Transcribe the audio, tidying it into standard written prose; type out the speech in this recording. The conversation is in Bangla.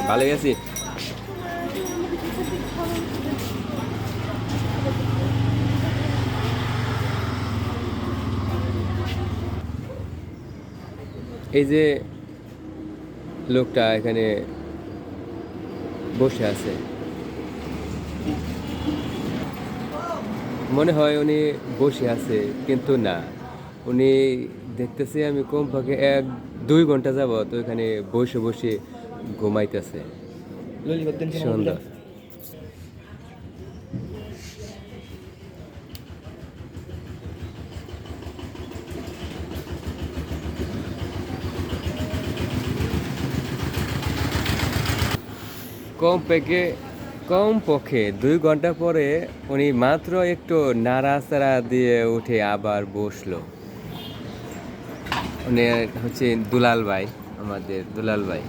ভালো গেছি। এই যে লোকটা এখানে বসে আছে, মনে হয় উনি বসে আছে, কিন্তু না, উনি দেখতেছি আমি কমপক্ষে 1-2 ঘন্টা যাবত ওইখানে বসে বসে ঘুমাইতেছে। সুন্দর। কমপক্ষে 2 ঘন্টা পরে উনি মাত্র একটু নাড়াচাড়া দিয়ে উঠে আবার বসলো। উনি হচ্ছে দুলাল ভাই, আমাদের দুলাল ভাই।